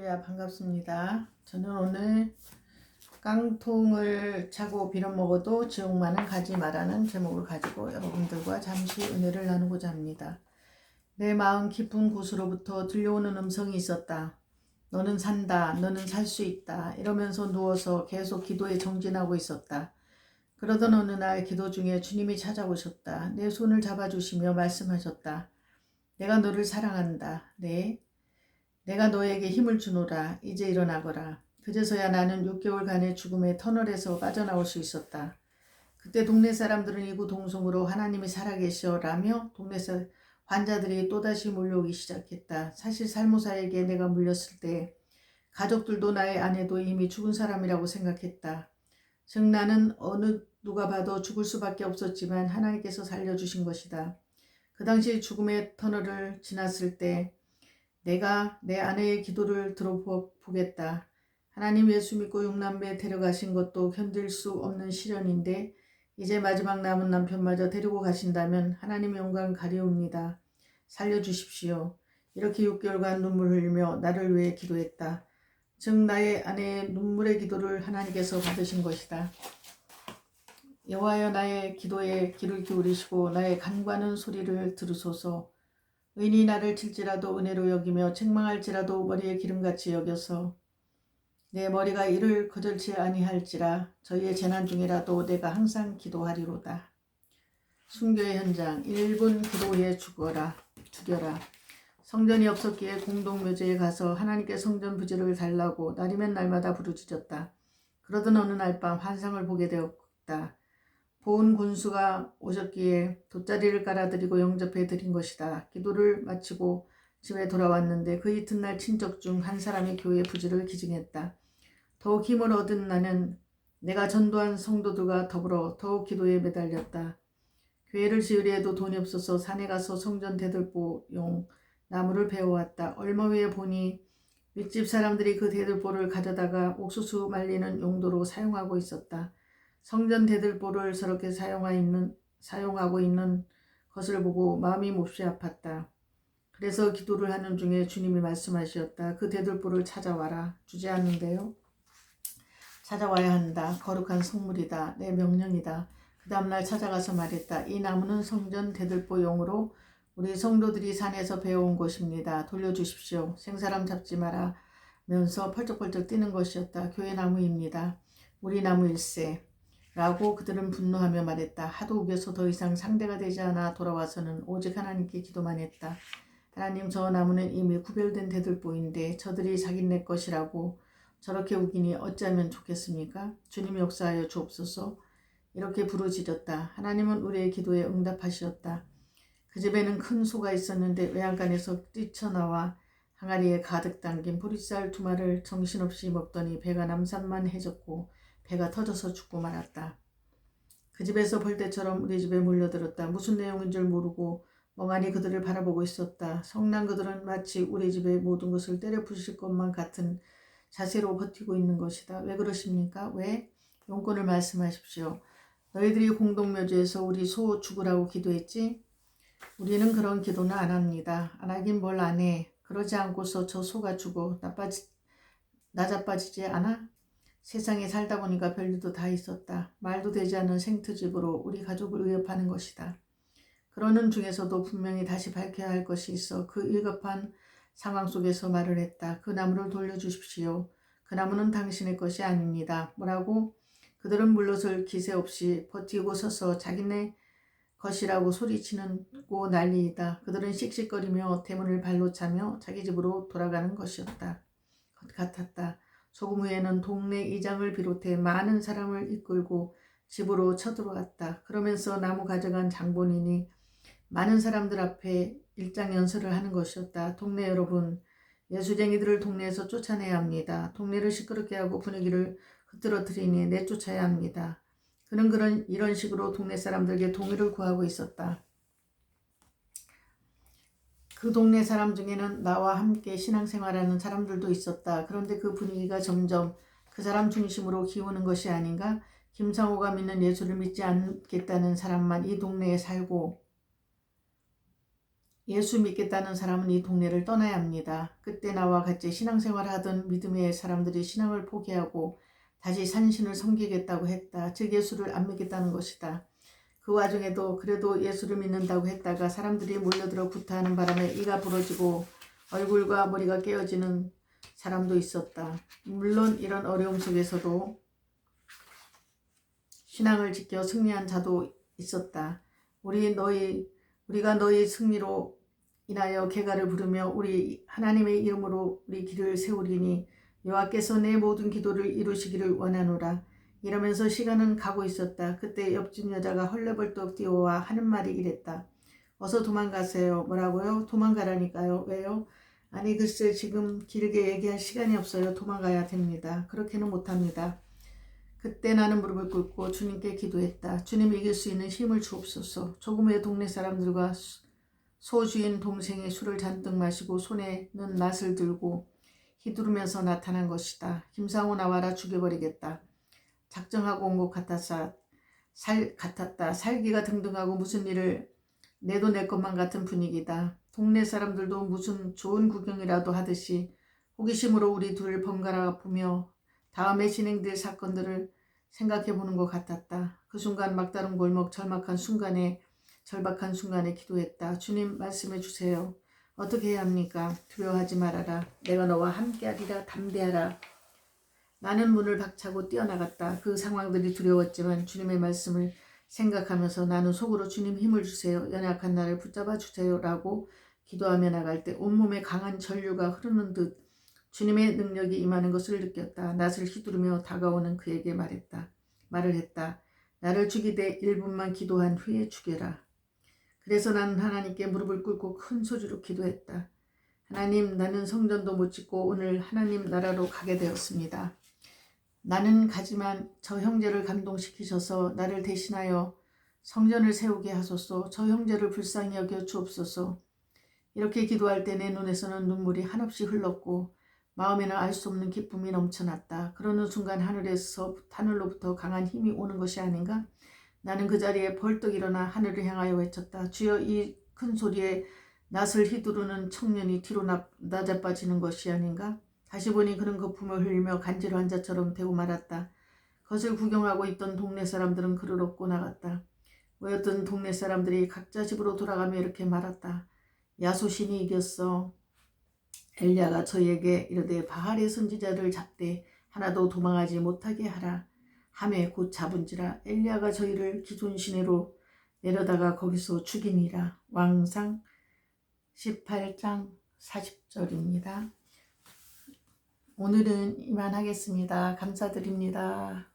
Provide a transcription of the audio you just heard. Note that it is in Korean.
할렐루야, 반갑습니다. 저는 오늘 깡통을 차고 빌어먹어도 지옥만은 가지 마라는 제목을 가지고 여러분들과 잠시 은혜를 나누고자 합니다. 내 마음 깊은 곳으로부터 들려오는 음성이 있었다. 너는 산다. 너는 살 수 있다. 이러면서 누워서 계속 기도에 정진하고 있었다. 그러던 어느 날 기도 중에 주님이 찾아오셨다. 내 손을 잡아주시며 말씀하셨다. 내가 너를 사랑한다. 내가 너에게 힘을 주노라. 이제 일어나거라. 그제서야 나는 6개월간의 죽음의 터널에서 빠져나올 수 있었다. 그때 동네 사람들은 이구동성으로 하나님이 살아계셔라며 동네 환자들이 또다시 몰려오기 시작했다. 사실 살모사에게 내가 물렸을 때 가족들도 나의 아내도 이미 죽은 사람이라고 생각했다. 즉 나는 어느 누가 봐도 죽을 수밖에 없었지만 하나님께서 살려주신 것이다. 그 당시 죽음의 터널을 지났을 때 내가 내 아내의 기도를 들어보겠다. 하나님 예수 믿고 육남매 데려가신 것도 견딜 수 없는 시련인데 이제 마지막 남은 남편마저 데리고 가신다면 하나님의 영광 가리옵니다. 살려주십시오. 이렇게 6개월간 눈물 흘리며 나를 위해 기도했다. 즉 나의 아내의 눈물의 기도를 하나님께서 받으신 것이다. 여호와여 나의 기도에 귀를 기울이시고 나의 간과하는 소리를 들으소서. 의인이 나를 칠지라도 은혜로 여기며 책망할지라도 머리에 기름같이 여겨서 내 머리가 이를 거절치 아니할지라. 저희의 재난 중이라도 내가 항상 기도하리로다. 순교의 현장. 1분 기도 후에 죽여라. 성전이 없었기에 공동묘지에 가서 하나님께 성전 부지를 달라고 날이면 날마다 부르짖었다. 그러던 어느 날 밤 환상을 보게 되었다. 보은 군수가 오셨기에 돗자리를 깔아드리고 영접해 드린 것이다. 기도를 마치고 집에 돌아왔는데 그 이튿날 친척 중 한 사람이 교회 부지를 기증했다. 더욱 힘을 얻은 나는 내가 전도한 성도들과 더불어 더욱 기도에 매달렸다. 교회를 지으려 해도 돈이 없어서 산에 가서 성전 대들보용 나무를 베어왔다. 얼마 후에 보니 윗집 사람들이 그 대들보를 가져다가 옥수수 말리는 용도로 사용하고 있었다. 성전 대들보를 저렇게 사용하고 있는 것을 보고 마음이 몹시 아팠다. 그래서 기도를 하는 중에 주님이 말씀하셨다. 그 대들보를 찾아와라. 주제하는데요. 찾아와야 한다. 거룩한 성물이다. 내 명령이다. 그 다음날 찾아가서 말했다. 이 나무는 성전 대들보용으로 우리 성도들이 산에서 배워온 것입니다. 돌려주십시오. 생사람 잡지 마라 면서 펄쩍펄쩍 뛰는 것이었다. 교회 나무입니다. 우리 나무일세. 라고 그들은 분노하며 말했다. 하도 우겨서 더 이상 상대가 되지 않아 돌아와서는 오직 하나님께 기도만 했다. 하나님, 저 나무는 이미 구별된 대들보인데 저들이 자기네 것이라고 저렇게 우기니 어찌하면 좋겠습니까? 주님 역사하여 주옵소서. 이렇게 부르짖었다. 하나님은 우리의 기도에 응답하시었다. 그 집에는 큰 소가 있었는데 외양간에서 뛰쳐나와 항아리에 가득 담긴 보리쌀 2마리를 정신없이 먹더니 배가 남산만해졌고 배가 터져서 죽고 말았다. 그 집에서 벌떼처럼 우리 집에 몰려들었다. 무슨 내용인 줄 모르고 멍하니 그들을 바라보고 있었다. 성난 그들은 마치 우리 집의 모든 것을 때려 부실 것만 같은 자세로 버티고 있는 것이다. 왜 그러십니까? 왜? 용건을 말씀하십시오. 너희들이 공동묘지에서 우리 소 죽으라고 기도했지? 우리는 그런 기도는 안 합니다. 안 하긴 뭘 안 해. 그러지 않고서 저 소가 죽어 나자빠지지 않아? 세상에 살다 보니까 별일도 다 있었다. 말도 되지 않는 생트집으로 우리 가족을 위협하는 것이다. 그러는 중에서도 분명히 다시 밝혀야 할 것이 있어 그 일급한 상황 속에서 말을 했다. 그 나무를 돌려주십시오. 그 나무는 당신의 것이 아닙니다. 뭐라고? 그들은 물러설 기세 없이 버티고 서서 자기네 것이라고 소리치고 난리이다. 그들은 씩씩거리며 대문을 발로 차며 자기 집으로 돌아가는 것이었다. 것 같았다. 조금 후에는 동네 이장을 비롯해 많은 사람을 이끌고 집으로 쳐들어왔다. 그러면서 나무 가져간 장본인이 많은 사람들 앞에 일장연설을 하는 것이었다. 동네 여러분, 예수쟁이들을 동네에서 쫓아내야 합니다. 동네를 시끄럽게 하고 분위기를 흐트러뜨리니 내쫓아야 합니다. 그는 이런 식으로 동네 사람들에게 동의를 구하고 있었다. 그 동네 사람 중에는 나와 함께 신앙생활하는 사람들도 있었다. 그런데 그 분위기가 점점 그 사람 중심으로 기우는 것이 아닌가? 김상호가 믿는 예수를 믿지 않겠다는 사람만 이 동네에 살고 예수 믿겠다는 사람은 이 동네를 떠나야 합니다. 그때 나와 같이 신앙생활 하던 믿음의 사람들이 신앙을 포기하고 다시 산신을 섬기겠다고 했다. 즉 예수를 안 믿겠다는 것이다. 그 와중에도 그래도 예수를 믿는다고 했다가 사람들이 몰려들어 구타하는 바람에 이가 부러지고 얼굴과 머리가 깨어지는 사람도 있었다. 물론 이런 어려움 속에서도 신앙을 지켜 승리한 자도 있었다. 우리가 너희 승리로 인하여 개가를 부르며 우리 하나님의 이름으로 우리 길을 세우리니 여호와께서 내 모든 기도를 이루시기를 원하노라. 이러면서 시간은 가고 있었다. 그때 옆집 여자가 헐레벌떡 뛰어와 하는 말이 이랬다. 어서 도망가세요. 뭐라고요? 도망가라니까요. 왜요? 아니 글쎄 지금 길게 얘기할 시간이 없어요. 도망가야 됩니다. 그렇게는 못합니다. 그때 나는 무릎을 꿇고 주님께 기도했다. 주님 이길 수 있는 힘을 주옵소서. 조금 후에 동네 사람들과 소주인 동생이 술을 잔뜩 마시고 손에는 낫을 들고 휘두르면서 나타난 것이다. 김상우 나와라 죽여버리겠다. 작정하고 온 것 같았다. 살기가 등등하고 무슨 일을 내도 내 것만 같은 분위기다. 동네 사람들도 무슨 좋은 구경이라도 하듯이 호기심으로 우리 둘을 번갈아 보며 다음에 진행될 사건들을 생각해보는 것 같았다. 그 순간 막다른 골목 절박한 순간에 기도했다. 주님 말씀해 주세요. 어떻게 해야 합니까? 두려워하지 말아라. 내가 너와 함께하리라. 담대하라. 나는 문을 박차고 뛰어나갔다. 그 상황들이 두려웠지만 주님의 말씀을 생각하면서 나는 속으로 주님 힘을 주세요. 연약한 나를 붙잡아 주세요. 라고 기도하며 나갈 때 온몸에 강한 전류가 흐르는 듯 주님의 능력이 임하는 것을 느꼈다. 낫을 휘두르며 다가오는 그에게 말을 했다. 나를 죽이되 1분만 기도한 후에 죽여라. 그래서 나는 하나님께 무릎을 꿇고 큰 소리로 기도했다. 하나님, 나는 성전도 못 짓고 오늘 하나님 나라로 가게 되었습니다. 나는 가지만 저 형제를 감동시키셔서 나를 대신하여 성전을 세우게 하소서. 저 형제를 불쌍히 여겨 주옵소서. 이렇게 기도할 때 내 눈에서는 눈물이 한없이 흘렀고 마음에는 알 수 없는 기쁨이 넘쳐났다. 그러는 순간 하늘로부터 강한 힘이 오는 것이 아닌가? 나는 그 자리에 벌떡 일어나 하늘을 향하여 외쳤다. 주여, 이 큰 소리에 낫을 휘두르는 청년이 뒤로 낮아빠지는 것이 아닌가? 다시 보니 그는 거품을 흘리며 간지러한 자처럼 되고 말았다. 그것을 구경하고 있던 동네 사람들은 그를 업고 나갔다. 모였던 동네 사람들이 각자 집으로 돌아가며 이렇게 말았다. 야소신이 이겼어. 엘리야가 저희에게 이르되 바알의 선지자를 잡되 하나도 도망하지 못하게 하라. 하매 곧 잡은지라. 엘리야가 저희를 기존 시내로 내려다가 거기서 죽이니라. 왕상 18장 40절입니다. 오늘은 이만하겠습니다. 감사드립니다.